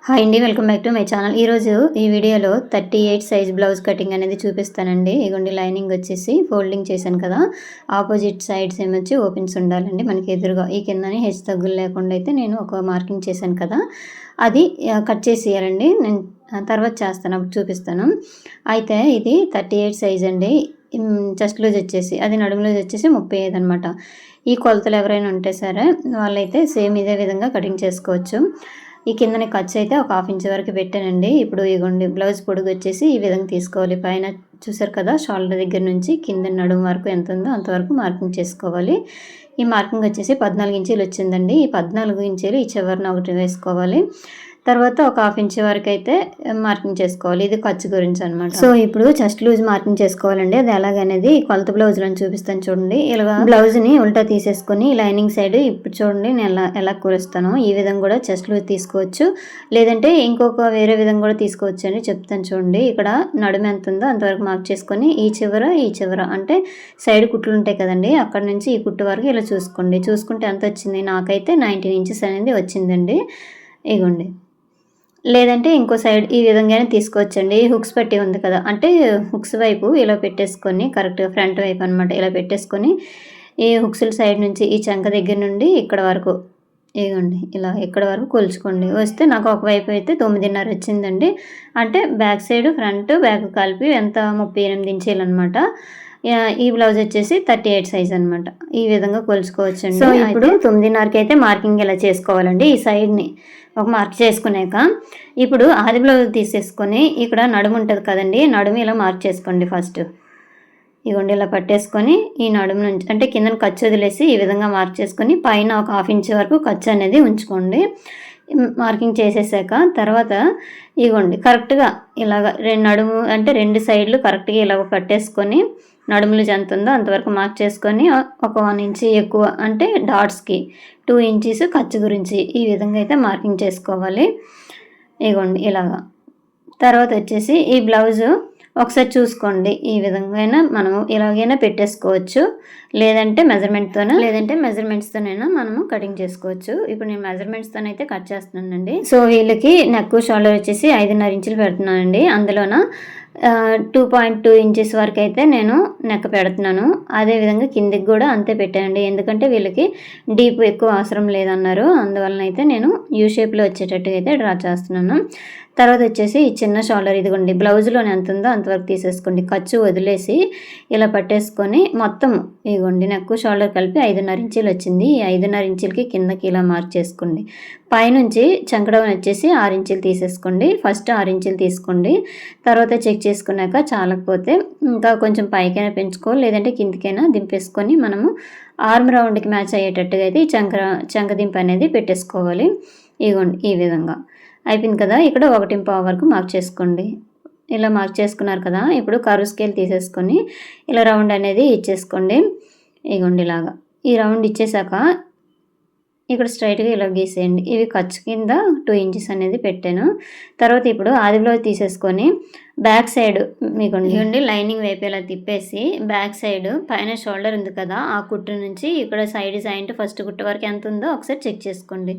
Hi అండి, welcome back to my channel. ఈరోజు ఈ వీడియోలో 38 సైజ్ బ్లౌజ్ కటింగ్ అనేది చూపిస్తానండి. ఇగోండి లైనింగ్ వచ్చేసి ఫోల్డింగ్ చేశాను కదా, ఆపోజిట్ సైడ్స్ ఏమొచ్చి ఓపెన్స్ ఉండాలండి మనకి ఎదురుగా. ఈ కిందని హెచ్చు తగ్గులు లేకుండా అయితే నేను ఒక మార్కింగ్ చేశాను కదా, అది కట్ చేసేయాలండి. నేను తర్వాత చేస్తాను, అప్పుడు చూపిస్తాను. అయితే ఇది 38 సైజ్ అండి. చెస్ట్ లూజ్ వచ్చేసి, అది నడుము లూజ్ వచ్చేసి 35 అనమాట. ఈ కొలతలు ఎవరైనా ఉంటే సరే వాళ్ళైతే సేమ్ ఇదే విధంగా కటింగ్ చేసుకోవచ్చు. ఈ కిందని ఖర్చు అయితే ఒక 1/2 ఇంచ్ వరకు పెట్టానండి. ఇప్పుడు ఇగోండి బ్లౌజ్ పొడుగు వచ్చేసి ఈ విధంగా తీసుకోవాలి. పైన చూసారు కదా, షోల్డర్ దగ్గర నుంచి కింద నడుము వరకు ఎంత ఉందో అంతవరకు మార్కింగ్ చేసుకోవాలి. ఈ మార్కింగ్ వచ్చేసి 14 ఇంచీలు వచ్చిందండి. ఈ 14 ఇంచీలు ఈ చివరిన ఒకటి వేసుకోవాలి. తర్వాత ఒక 1/2 ఇంచ్ వరకు అయితే మార్కింగ్ చేసుకోవాలి. ఇది ఖర్చు గురించి అనమాట. సో ఇప్పుడు చెస్ట్ లూజ్ మార్కింగ్ చేసుకోవాలండి. అది ఎలాగనేది కొలత బ్లౌజ్లో చూపిస్తాను చూడండి. ఇలా బ్లౌజ్ని ఉల్టా తీసేసుకొని లైనింగ్ సైడ్ ఇప్పుడు చూడండి నేను ఎలా కూరుస్తానో ఈ విధంగా కూడా చెస్ట్ లూజ్ తీసుకోవచ్చు, లేదంటే ఇంకొక వేరే విధంగా కూడా తీసుకోవచ్చు అని చెప్తాను చూడండి. ఇక్కడ నడుము ఎంత ఉందో అంతవరకు మార్క్ చేసుకొని ఈ చివర అంటే సైడ్ కుట్లు ఉంటాయి కదండి, అక్కడ నుంచి ఈ కుట్టు వరకు ఇలా చూసుకోండి. చూసుకుంటే ఎంత వచ్చింది, నాకైతే 19 ఇంచెస్ అనేది వచ్చిందండి. ఇగోండి, లేదంటే ఇంకో సైడ్ ఈ విధంగానే తీసుకోవచ్చండి. హుక్స్ పెట్టి ఉంది కదా, అంటే హుక్స్ వైపు ఇలా పెట్టేసుకొని కరెక్ట్గా ఫ్రంట్ వైపు అనమాట ఇలా పెట్టేసుకొని ఈ హుక్స్ల సైడ్ నుంచి ఈ చంక దగ్గర నుండి ఇక్కడ వరకు ఇగోండి ఇలా ఇక్కడ వరకు కొలుచుకోండి. వస్తే నాకు ఒకవైపు అయితే 9.5 వచ్చిందండి. అంటే బ్యాక్ సైడ్ ఫ్రంట్ బ్యాక్ కలిపి ఎంత 38 ఇంచీలు అనమాట. ఈ బ్లౌజ్ వచ్చేసి 38 సైజ్ అనమాట. ఈ విధంగా కొలుచుకోవచ్చండి. సో ఇప్పుడు 9.5కి అయితే మార్కింగ్ ఇలా చేసుకోవాలండి. ఈ సైడ్ని ఒక మార్క్ చేసుకున్నాక ఇప్పుడు ఆది బ్లౌజ్ తీసేసుకొని ఇక్కడ నడుము ఉంటుంది కదండి, నడుము ఇలా మార్క్ చేసుకోండి. ఫస్ట్ ఇగోండి ఇలా పట్టేసుకొని ఈ నడుము నుంచి అంటే కిందన ఖర్చు వదిలేసి ఈ విధంగా మార్క్ చేసుకొని పైన ఒక 1/2 ఇంచ్ వరకు ఖర్చు అనేది ఉంచుకోండి. మార్కింగ్ చేసేసాక తర్వాత ఇగోండి కరెక్ట్గా ఇలాగ నడుము అంటే 2 సైడ్లు కరెక్ట్గా ఇలాగ పట్టేసుకొని నడుములు ఎంత ఉందో అంతవరకు మార్క్ చేసుకొని ఒక 1 ఇంచ్ ఎక్కువ అంటే డాట్స్కి 2 ఇంచెస్ ఖర్చు గురించి ఈ విధంగా అయితే మార్కింగ్ చేసుకోవాలి. ఇగోండి ఇలాగా. తర్వాత వచ్చేసి ఈ బ్లౌజు ఒకసారి చూసుకోండి. ఈ విధంగా మనము ఇలాగైనా పెట్టేసుకోవచ్చు, లేదంటే మెజర్మెంట్స్తోనైనా మనము కటింగ్ చేసుకోవచ్చు. ఇప్పుడు నేను మెజర్మెంట్స్తోనైతే కట్ చేస్తున్నానండి. సో వీళ్ళకి నెక్ షోల్డర్ వచ్చేసి 5.5 ఇంచులు పెడుతున్నానండి. అందులోన 2.2 ఇంచెస్ వరకు అయితే నేను నెక్ పెడుతున్నాను. అదేవిధంగా కిందికి కూడా అంతే పెట్టానండి, ఎందుకంటే వీళ్ళకి డీప్ ఎక్కువ అవసరం లేదన్నారు. అందువలన అయితే నేను యూ షేప్లో వచ్చేటట్టుగా అయితే డ్రా చేస్తున్నాను. తర్వాత వచ్చేసి ఈ చిన్న షోల్డర్ ఇదిగోండి బ్లౌజ్లోనే ఎంత ఉందో అంతవరకు తీసేసుకోండి. ఖర్చు వదిలేసి ఇలా పట్టేసుకొని మొత్తం ఇదిగోండి నెక్ షోల్డర్ కలిపి 5.5 ఇంచీలు వచ్చింది. ఈ 5.5 ఇంచీలకి కిందకి ఇలా మార్క్ చేసుకోండి. పైనుంచి చంకడౌన్ వచ్చేసి 6 ఇంచీలు తీసేసుకోండి. ఫస్ట్ 6 ఇంచీలు తీసుకోండి. తర్వాత చెక్ చేసుకున్నాక చాలకపోతే ఇంకా కొంచెం పైకైనా పెంచుకోవాలి, లేదంటే కిందికైనా దింపేసుకొని మనము ఆర్మ్ రౌండ్కి మ్యాచ్ అయ్యేటట్టుగా అయితే ఈ చంకదింపు అనేది పెట్టేసుకోవాలి. ఇదిగోండి ఈ విధంగా అయిపోయింది కదా. ఇక్కడ 1.5 వరకు మార్క్ చేసుకోండి. ఇలా మార్క్ చేసుకున్నారు కదా, ఇప్పుడు కర్వ్ స్కేల్ తీసేసుకొని ఇలా రౌండ్ అనేది ఇచ్చేసుకోండి. ఇగోండి ఇలాగా ఈ రౌండ్ ఇచ్చేసాక ఇక్కడ స్ట్రైట్గా ఇలా గీసేయండి. ఇవి ఖర్చు కింద 2 ఇంచెస్ అనేది పెట్టాను. తర్వాత ఇప్పుడు ఆది బ్లౌజ్ తీసేసుకొని బ్యాక్ సైడ్ మీకుండి లైనింగ్ వైపు ఇలా తిప్పేసి బ్యాక్ సైడ్ పైన షోల్డర్ ఉంది కదా, ఆ కుట్టు నుంచి ఇక్కడ సైడ్ జాయింట్ ఫస్ట్ కుట్టు వరకు ఎంత ఉందో ఒకసారి చెక్ చేసుకోండి.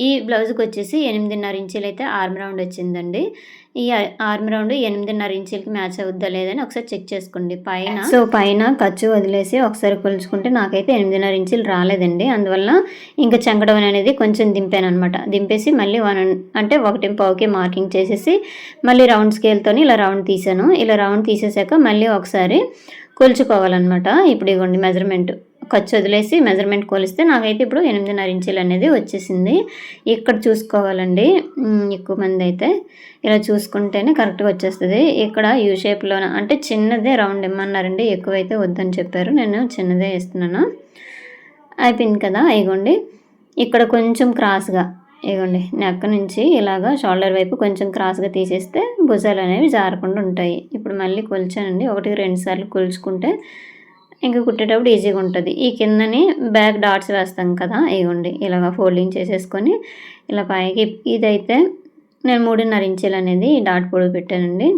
ఈ బ్లౌజ్కి వచ్చేసి 8.5 ఇంచీలు అయితే ఆర్మ్ రౌండ్ వచ్చిందండి. ఈ ఆర్మ్ రౌండ్ 8.5 ఇంచీలకి మ్యాచ్ అవుద్దా లేదని ఒకసారి చెక్ చేసుకోండి. పైన ఖర్చు వదిలేసి ఒకసారి కొలుచుకుంటే నాకైతే 8.5 ఇంచీలు రాలేదండి. అందువల్ల ఇంకా చంకడౌన్ అనేది కొంచెం దింపాను అనమాట. దింపేసి మళ్ళీ 1.5కి మార్కింగ్ చేసేసి మళ్ళీ రౌండ్ స్కేల్తో ఇలా రౌండ్ తీసాను. ఇలా రౌండ్ తీసేసాక మళ్ళీ ఒకసారి కొలుచుకోవాలన్నమాట. ఇప్పుడు ఇవ్వండి మెజర్మెంట్ ఖర్చు వదిలేసి మెజర్మెంట్ కొలిస్తే నాకైతే ఇప్పుడు 8.5 ఇంచీలు అనేది వచ్చేసింది. ఇక్కడ చూసుకోవాలండి. ఎక్కువ మంది అయితే ఇలా చూసుకుంటేనే కరెక్ట్గా వచ్చేస్తుంది. ఇక్కడ యూ షేప్లోన అంటే చిన్నదే రౌండ్ ఇమ్మన్నారండి, ఎక్కువైతే వద్దని చెప్పారు. నేను చిన్నదే వేస్తున్నాను. అయిపోయింది కదా. ఇగోండి ఇక్కడ కొంచెం క్రాస్గా ఇగోండి నెక్ నుంచి ఇలాగా షోల్డర్ వైపు కొంచెం క్రాస్గా తీసేస్తే భుజాలు అనేవి జారకుండా ఉంటాయి. ఇప్పుడు మళ్ళీ కొలిచానండి, 1-2 సార్లు కొలుచుకుంటే ఇంకా కుట్టేటప్పుడు ఈజీగా ఉంటుంది. ఈ కిందని బ్యాక్ డాట్స్ వేస్తాం కదా, ఇగోండి ఇలాగ ఫోల్డింగ్ చేసేసుకొని ఇలా పైకి ఇదైతే నేను 3.5 ఇంచీలు అనేది డాట్ పొడుగు పెట్టానండి.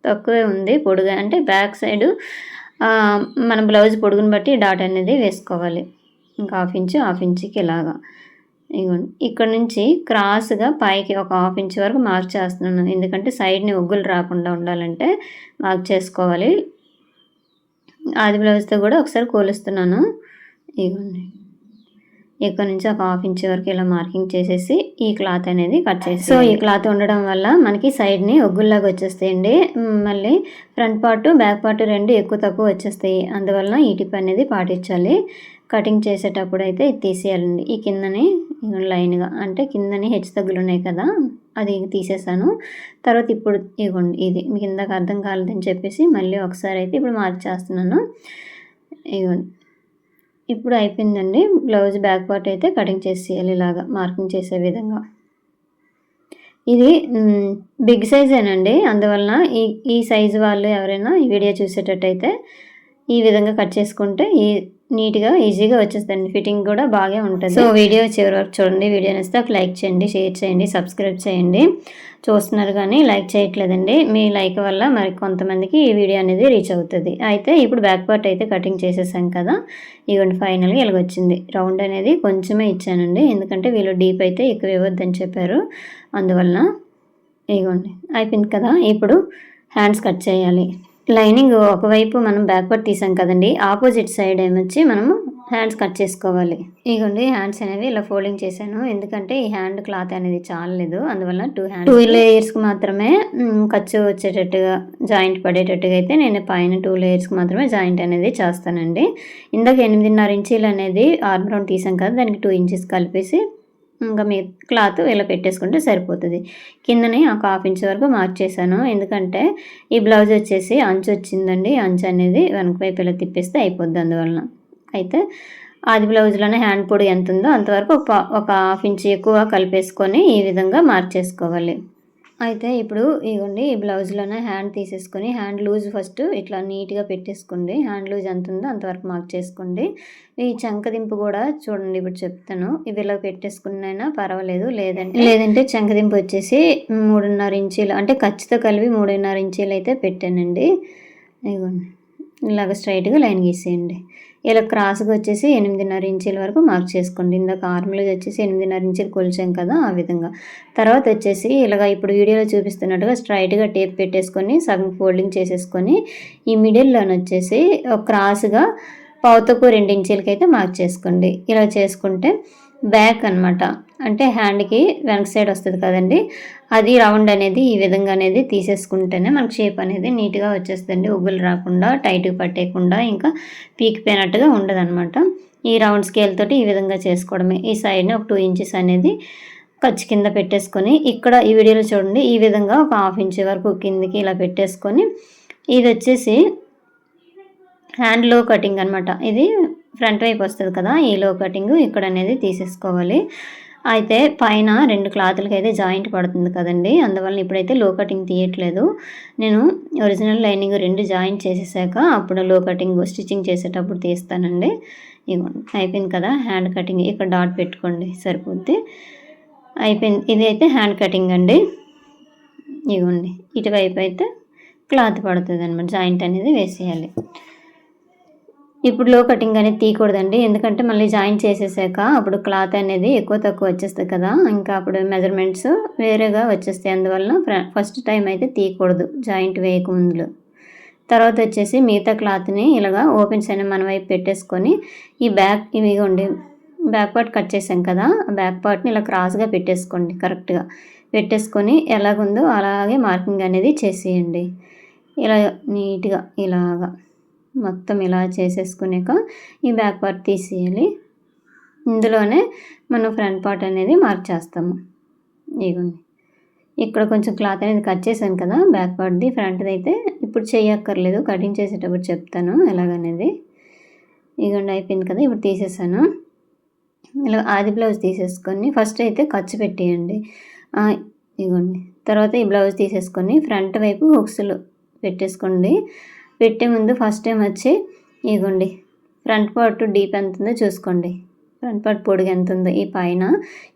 తక్కువే ఉంది పొడుగు, అంటే బ్యాక్ సైడు మన బ్లౌజ్ పొడుగుని బట్టి డాట్ అనేది వేసుకోవాలి. ఇంకా 1/2 ఇంచుకి ఇలాగా ఇగోండి ఇక్కడ నుంచి క్రాస్గా పైకి ఒక 1/2 ఇంచ్ వరకు మార్క్ చేస్తున్నాను. ఎందుకంటే సైడ్ని ఒగ్గులు రాకుండా ఉండాలంటే మార్క్ చేసుకోవాలి. ఆది బ్లౌజ్తో కూడా ఒకసారి కొలుస్తున్నాను. ఇగోండి ఇక్కడ నుంచి ఒక 1/2 ఇంచ్ వరకు ఇలా మార్కింగ్ చేసేసి ఈ క్లాత్ అనేది కట్ చేసి, సో ఈ క్లాత్ ఉండడం వల్ల మనకి సైడ్ని ఒగ్గుల్లాగా వచ్చేస్తాయండి. మళ్ళీ ఫ్రంట్ పార్ట్ బ్యాక్ పార్ట్ రెండు ఎక్కువ తక్కువ వచ్చేస్తాయి. అందువల్ల ఈ టిప్ అనేది పాటించాలి. కటింగ్ చేసేటప్పుడు అయితే ఇది తీసేయాలండి. ఈ కిందని లైన్గా అంటే కిందని హెచ్చు తగ్గులు ఉన్నాయి కదా, అది తీసేసాను. తర్వాత ఇప్పుడు ఇగోండి ఇది మీకు ఇందాక అర్థం కాలేదని చెప్పేసి మళ్ళీ ఒకసారి అయితే ఇప్పుడు మార్క్ చేస్తున్నాను. ఇగోండి ఇప్పుడు అయిపోయిందండి. బ్లౌజ్ బ్యాక్ పార్ట్ అయితే కటింగ్ చేసేయాలి ఇలాగా మార్కింగ్ చేసే విధంగా. ఇది బిగ్ సైజేనండి. అందువలన ఈ సైజు వాళ్ళు ఎవరైనా ఈ వీడియో చూసేటట్టయితే ఈ విధంగా కట్ చేసుకుంటే నీట్గా ఈజీగా వచ్చేస్తుంది. ఫిట్టింగ్ కూడా బాగా ఉంటుంది. సో వీడియో చివరి వరకు చూడండి. వీడియో నచ్చితే ఒక లైక్ చేయండి, షేర్ చేయండి, సబ్స్క్రైబ్ చేయండి. చూస్తున్నారు కానీ లైక్ చేయట్లేదండి. మీ లైక్ వల్ల మరి కొంతమందికి ఈ వీడియో అనేది రీచ్ అవుతుంది. అయితే ఇప్పుడు బ్యాక్ పార్ట్ అయితే కటింగ్ చేసేసాం కదా, ఇవ్వండి ఫైనల్గా ఇలాగొచ్చింది. రౌండ్ అనేది కొంచెమే ఇచ్చానండి, ఎందుకంటే వీళ్ళు డీప్ అయితే ఎక్కువ ఇవ్వద్దని చెప్పారు. అందువలన ఇవ్వండి అయిపోయింది కదా. ఇప్పుడు హ్యాండ్స్ కట్ చేయాలి. లైనింగ్ ఒకవైపు మనం బ్యాక్ పార్ట్ తీసాం కదండి, ఆపోజిట్ సైడ్ ఏమొచ్చి మనము హ్యాండ్స్ కట్ చేసుకోవాలి. ఇగోండి హ్యాండ్స్ అనేవి ఇలా ఫోల్డింగ్ చేశాను, ఎందుకంటే ఈ హ్యాండ్ క్లాత్ అనేది చాలలేదు. అందువల్ల 2 లేయర్స్కి మాత్రమే ఖర్చు వచ్చేటట్టుగా జాయింట్ పడేటట్టుగా అయితే నేను పైన 2 లేయర్స్కి మాత్రమే జాయింట్ అనేది చేస్తానండి. ఇందాక 8.5 ఇంచీలు అనేది ఆర్మ్ రౌండ్ తీసాం కదా, దానికి 2 ఇంచెస్ కలిపేసి ఇంకా మీ క్లాత్ ఇలా పెట్టేసుకుంటే సరిపోతుంది. కిందనే ఒక 1/2 ఇంచ్ వరకు మార్క్ చేశాను, ఎందుకంటే ఈ బ్లౌజ్ వచ్చేసి అంచు వచ్చిందండి. అంచు అనేది వెనక వైపు ఇలా తిప్పేస్తే అయిపోద్ది. అందువలన అయితే ఆది బ్లౌజ్లోనే హ్యాండ్ పొడి ఎంత ఉందో అంతవరకు ఒక 1/2 ఇంచ్ ఎక్కువ కలిపేసుకొని ఈ విధంగా మార్క్ చేసుకోవాలి. అయితే ఇప్పుడు ఇగోండి ఈ బ్లౌజ్లోనే హ్యాండ్ తీసేసుకొని హ్యాండ్ లూజ్ ఫస్ట్ ఇట్లా నీట్గా పెట్టేసుకోండి. హ్యాండ్ లూజ్ ఎంత ఉందో అంతవరకు మార్క్ చేసుకోండి. ఈ చంకదింపు కూడా చూడండి, ఇప్పుడు చెప్తాను. ఇవి ఇలా పెట్టేసుకున్నైనా పర్వాలేదు, లేదంటే చంకదింపు వచ్చేసి 3.5 ఇంచీలు అంటే ఖర్చుతో కలిపి 3.5 ఇంచీలు అయితే పెట్టానండి. ఇగోండి ఇలాగ స్ట్రైట్గా లైన్ గీసేయండి. ఇలా క్రాస్గా వచ్చేసి 8.5 ఇంచీల వరకు మార్క్ చేసుకోండి. ఇందాక ఆర్మ్ లూజ్ వచ్చేసి 8.5 ఇంచీలు కొలిచాం కదా, ఆ విధంగా. తర్వాత వచ్చేసి ఇలాగ ఇప్పుడు వీడియోలో చూపిస్తున్నట్టుగా స్ట్రైట్గా టేప్ పెట్టేసుకొని సగం ఫోల్డింగ్ చేసేసుకొని ఈ మిడిల్లోని వచ్చేసి క్రాస్గా పావుతకు 2 ఇంచీలకి అయితే మార్క్ చేసుకోండి. ఇలా చేసుకుంటే బ్యాక్ అనమాట, అంటే హ్యాండ్కి వెనక సైడ్ వస్తుంది కదండి, అది రౌండ్ అనేది ఈ విధంగా అనేది తీసేసుకుంటేనే మనకు షేప్ అనేది నీట్గా వచ్చేస్తుంది. ఉగ్గులు రాకుండా, టైట్గా పట్టేయకుండా, ఇంకా పీకిపోయినట్టుగా ఉండదన్నమాట. ఈ రౌండ్ స్కేల్ తోటి ఈ విధంగా చేసుకోవడమే. ఈ సైడ్ని ఒక 2 ఇంచెస్ అనేది ఖర్చు కింద పెట్టేసుకొని ఇక్కడ ఈ వీడియోలో చూడండి ఈ విధంగా ఒక 1/2 ఇంచ్ వరకు కిందికి ఇలా పెట్టేసుకొని ఇది వచ్చేసి హ్యాండ్ లో కటింగ్ అనమాట. ఇది ఫ్రంట్ వైపు వస్తుంది కదా, ఈ లో కటింగ్ ఇక్కడ అనేది తీసేసుకోవాలి. అయితే పైన 2 క్లాతులకి అయితే జాయింట్ పడుతుంది కదండి, అందువల్ల ఇప్పుడైతే లో కటింగ్ తీయట్లేదు. నేను ఒరిజినల్ లైనింగ్ 2 జాయింట్ చేసేసాక అప్పుడు లో కటింగ్ స్టిచ్చింగ్ చేసేటప్పుడు తీస్తానండి. ఇవ్వండి అయిపోయింది కదా హ్యాండ్ కటింగ్. ఇక్కడ డాట్ పెట్టుకోండి సరిపోద్ది. అయిపోయింది. ఇది అయితే హ్యాండ్ కటింగ్ అండి. ఇవ్వండి ఇటువైపు అయితే క్లాత్ పడుతుంది అనమాట, జాయింట్ అనేది వేసేయాలి. ఇప్పుడు లో కటింగ్ అనేది తీయకూడదండి, ఎందుకంటే మళ్ళీ జాయిన్ చేసేసాక అప్పుడు క్లాత్ అనేది ఎక్కువ తక్కువ వచ్చేస్తుంది కదా, ఇంకా అప్పుడు మెజర్మెంట్స్ వేరేగా వచ్చేస్తాయి. అందువల్ల ఫస్ట్ టైం అయితే తీయకూడదు జాయింట్ వేయకముందు. తర్వాత వచ్చేసి మిగతా క్లాత్ని ఇలాగా ఓపెన్స్ అనేవి మన వైపు పెట్టేసుకొని ఈ బ్యాక్ ఇవిగోండి బ్యాక్ పార్ట్ కట్ చేసాం కదా, బ్యాక్ పార్ట్ని ఇలా క్రాస్గా పెట్టేసుకోండి. కరెక్ట్గా పెట్టేసుకొని ఎలాగుందో అలాగే మార్కింగ్ అనేది చేసేయండి. ఇలా నీట్గా ఇలాగా మొత్తం ఇలా చేసేసుకునేక ఈ బ్యాక్ పార్ట్ తీసేయాలి. ఇందులోనే మనం ఫ్రంట్ పార్ట్ అనేది మార్క్ చేస్తాము. ఇదిగోండి ఇక్కడ కొంచెం క్లాత్ అనేది కట్ చేశాను కదా బ్యాక్ పార్ట్ది, ఫ్రంట్ది అయితే ఇప్పుడు చేయక్కర్లేదు, కటింగ్ చేసేటప్పుడు చెప్తాను ఎలాగనేది. ఇదిగోండి అయిపోయింది కదా, ఇప్పుడు తీసేసాను. ఇలా ఆది బ్లౌజ్ తీసేసుకొని ఫస్ట్ అయితే ఖర్చు పెట్టేయండి. ఇదిగోండి తర్వాత ఈ బ్లౌజ్ తీసేసుకొని ఫ్రంట్ వైపు హుక్స్లు పెట్టేసుకోండి. పెట్టే ముందు ఫస్ట్ టైం వచ్చి ఇదిగోండి ఫ్రంట్ పార్ట్ డీప్ ఎంత ఉందో చూసుకోండి, ఫ్రంట్ పార్ట్ పొడుగు ఎంత ఉందో. ఈ పైన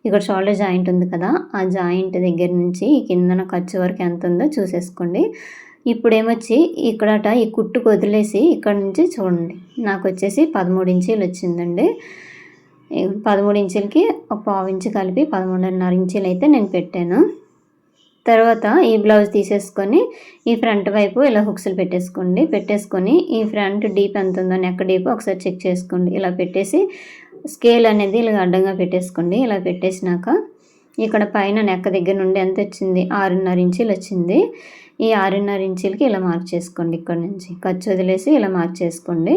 ఇక్కడ షోల్డర్ జాయింట్ ఉంది కదా, ఆ జాయింట్ దగ్గర నుంచి ఈ కిందన ఖర్చు వరకు ఎంత ఉందో చూసేసుకోండి. ఇప్పుడు ఏమొచ్చి ఇక్కడట ఈ కుట్టుకు వదిలేసి ఇక్కడ నుంచి చూడండి, నాకు వచ్చేసి 13 ఇంచీలు వచ్చిందండి. 13 ఇంచులకి ఒక పావు ఇంచు కలిపి 13.5 ఇంచులు అయితే నేను పెట్టాను. తర్వాత ఈ బ్లౌజ్ తీసేసుకొని ఈ ఫ్రంట్ వైపు ఇలా హుక్స్లు పెట్టేసుకొని ఈ ఫ్రంట్ డీప్ ఎంత ఉందో నెక్ డీప్ ఒకసారి చెక్ చేసుకోండి. ఇలా పెట్టేసి స్కేల్ అనేది ఇలా అడ్డంగా పెట్టేసుకోండి. ఇలా పెట్టేసినాక ఇక్కడ పైన నెక్ దగ్గర నుండి ఎంత వచ్చింది, 6.5 ఇంచులు వచ్చింది. ఈ 6.5 ఇంచులకి ఇలా మార్క్ చేసుకోండి. ఇక్కడ నుంచి ఖర్చు వదిలేసి ఇలా మార్క్ చేసుకోండి.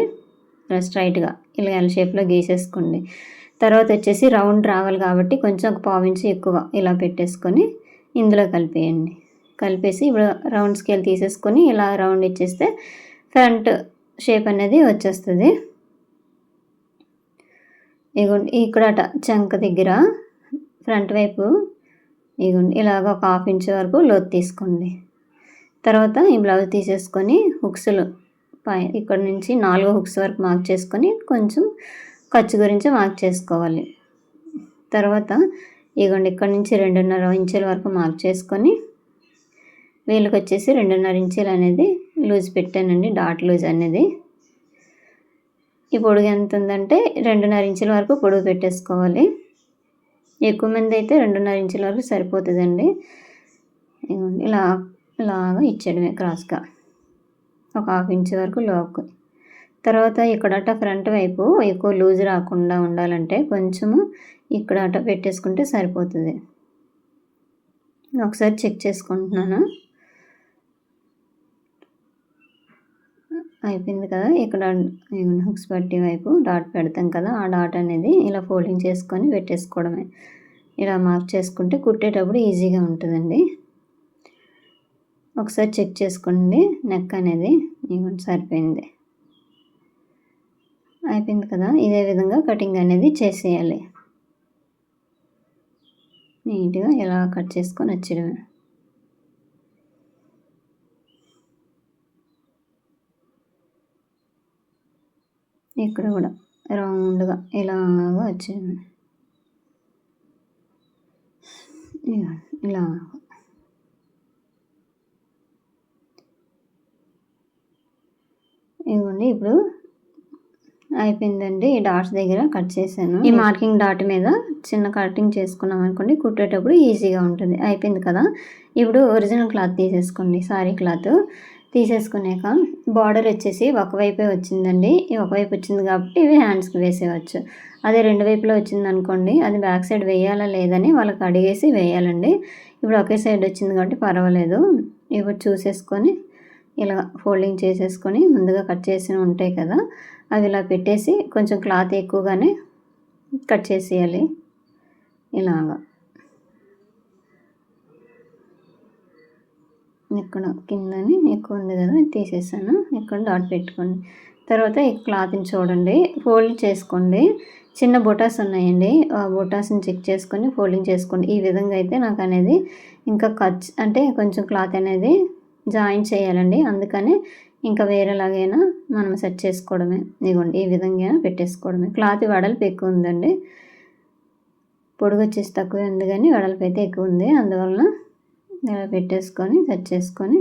ఇలా స్ట్రైట్గా ఇలా ఎల్ షేప్లో గీసేసుకోండి. తర్వాత వచ్చేసి రౌండ్ రావాలి కాబట్టి కొంచెం ఒక పావు ఇంచు ఎక్కువ ఇలా పెట్టేసుకొని ఇందులో కలిపేయండి. కలిపేసి ఇప్పుడు రౌండ్ స్కేల్ తీసేసుకొని ఇలా రౌండ్ ఇచ్చేస్తే ఫ్రంట్ షేప్ అనేది వచ్చేస్తుంది. ఇగోండి ఇక్కడ చంక దగ్గర ఫ్రంట్ వైపు ఇగోండి ఇలాగ ఒక 1/2 ఇంచు వరకు లోతు తీసుకోండి. తర్వాత ఈ బ్లౌజ్ తీసేసుకొని హుక్స్లు ఇక్కడ నుంచి 4 హుక్స్ వరకు మార్క్ చేసుకొని కొంచెం ఖర్చు గురించి మార్క్ చేసుకోవాలి. తర్వాత ఇగోండి ఇక్కడ నుంచి 2.5 ఇంచుల వరకు మార్క్ చేసుకొని వీళ్ళకి వచ్చేసి 2.5 ఇంచులు అనేది లూజ్ పెట్టానండి, డాట్ లూజ్ అనేది. ఈ పొడుగు ఎంత ఉందంటే 2.5 ఇంచుల వరకు పొడుగు పెట్టేసుకోవాలి. ఎక్కువ మంది అయితే 2.5 ఇంచుల వరకు సరిపోతుందండి. ఇలాగా ఇచ్చేయడమే క్రాస్గా ఒక 1/2 ఇంచు వరకు లోకు. తర్వాత ఇక్కడ ఫ్రంట్ వైపు ఎక్కువ లూజ్ రాకుండా ఉండాలంటే కొంచెము ఇక్కడ పెట్టేసుకుంటే సరిపోతుంది. ఒకసారి చెక్ చేసుకుంటున్నాను. అయిపోయింది కదా. ఇక్కడ హుక్స్ పట్టి వైపు డాట్ పెడతాం కదా, ఆ డాట్ అనేది ఇలా ఫోల్డింగ్ చేసుకొని పెట్టేసుకోవడమే. ఇలా మార్క్ చేసుకుంటే కుట్టేటప్పుడు ఈజీగా ఉంటుందండి. ఒకసారి చెక్ చేసుకోండి. నెక్ అనేది సరిపోయింది. అయిపోయింది కదా. ఇదే విధంగా కటింగ్ అనేది చేసేయాలి. నీట్గా ఇలా కట్ చేసుకొని వచ్చేయడమే. ఇక్కడ కూడా రౌండ్గా ఇలాగా వచ్చేది. ఇలా ఇవ్వండి. ఇప్పుడు అయిపోయిందండి. ఈ డాట్స్ దగ్గర కట్ చేశాను. ఈ మార్కింగ్ డాట్ మీద చిన్న కటింగ్ చేసుకున్నాం అనుకోండి, కుట్టేటప్పుడు ఈజీగా ఉంటుంది. అయిపోయింది కదా. ఇప్పుడు ఒరిజినల్ క్లాత్ తీసేసుకోండి. సారీ క్లాత్ తీసేసుకున్నాక బార్డర్ వచ్చేసి ఒకవైపే వచ్చిందండి. ఈ ఒకవైపు వచ్చింది కాబట్టి ఇవి హ్యాండ్స్కి వేసేయచ్చు. అదే రెండు వైపులో వచ్చింది అనుకోండి, అది బ్యాక్ సైడ్ వేయాలా లేదని వాళ్ళకి అడిగేసి వేయాలండి. ఇప్పుడు ఒకే సైడ్ వచ్చింది కాబట్టి పర్వాలేదు. ఇప్పుడు చూసేసుకొని ఇలా ఫోల్డింగ్ చేసేసుకొని ముందుగా కట్ చేసి ఉంటాయి కదా, అవి ఇలా పెట్టేసి కొంచెం క్లాత్ ఎక్కువగానే కట్ చేసేయాలి. ఇలాగా ఇక్కడ కిందని ఎక్కువ ఉంది కదా, తీసేసాను. ఇక్కడ డాట్ పెట్టుకోండి. తర్వాత ఈ క్లాత్ని చూడండి, ఫోల్డ్ చేసుకోండి. చిన్న బొటాస్ ఉన్నాయండి, ఆ బొటాస్ని చెక్ చేసుకొని ఫోల్డింగ్ చేసుకోండి. ఈ విధంగా అయితే నాకు అనేది ఇంకా కట్ అంటే కొంచెం క్లాత్ అనేది జాయిన్ చేయాలండి. అందుకని ఇంకా వేరేలాగైనా మనం సెట్ చేసుకోవడమే. ఇదిగోండి ఈ విధంగా పెట్టేసుకోవడమే. క్లాత్ వెడల్పు ఎక్కువ ఉందండి, పొడుగు వచ్చేసి తక్కువే ఉంది కానీ వెడల్పు అయితే ఎక్కువ ఉంది. అందువలన ఇలా పెట్టేసుకొని సెట్ చేసుకొని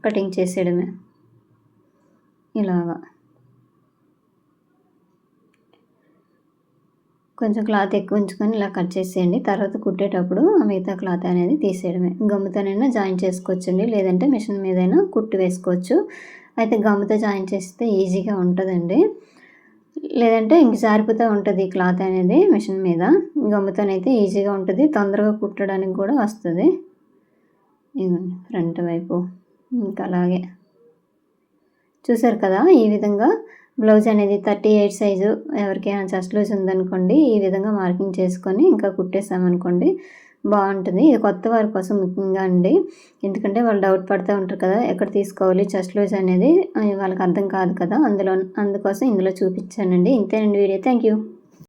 కటింగ్ చేసేయడమే. ఇలాగా కొంచెం క్లాత్ ఎక్కువ ఉంచుకొని ఇలా కట్ చేసేయండి. తర్వాత కుట్టేటప్పుడు మిగతా క్లాత్ అనేది తీసేయడమే. గమ్ముతోనైనా జాయిన్ చేసుకోవచ్చండి, లేదంటే మిషన్ మీదైనా కుట్టు వేసుకోవచ్చు. అయితే గమ్ముతో జాయిన్ చేస్తే ఈజీగా ఉంటుందండి, లేదంటే ఇంక జారిపోతూ ఉంటుంది క్లాత్ అనేది మిషన్ మీద. గమ్ముతోనైతే ఈజీగా ఉంటుంది, తొందరగా కుట్టడానికి కూడా వస్తుంది. ఇదిగోండి ఫ్రంట్ వైపు ఇంకా అలాగే చూసారు కదా. ఈ విధంగా బ్లౌజ్ అనేది 38 సైజు ఎవరికైనా చెస్ట్ లూజ్ ఉందనుకోండి, ఈ విధంగా మార్కింగ్ చేసుకొని ఇంకా కుట్టేసామనుకోండి బాగుంటుంది. ఇది కొత్త వారి కోసం ముఖ్యంగా అండి, ఎందుకంటే వాళ్ళు డౌట్ పడుతూ ఉంటారు కదా ఎక్కడ తీసుకోవాలి చెస్ట్ లూజ్ అనేది, వాళ్ళకి అర్థం కాదు కదా, అందుకోసం ఇందులో చూపించానండి. ఇంతేనండి వీడియో. Thank you.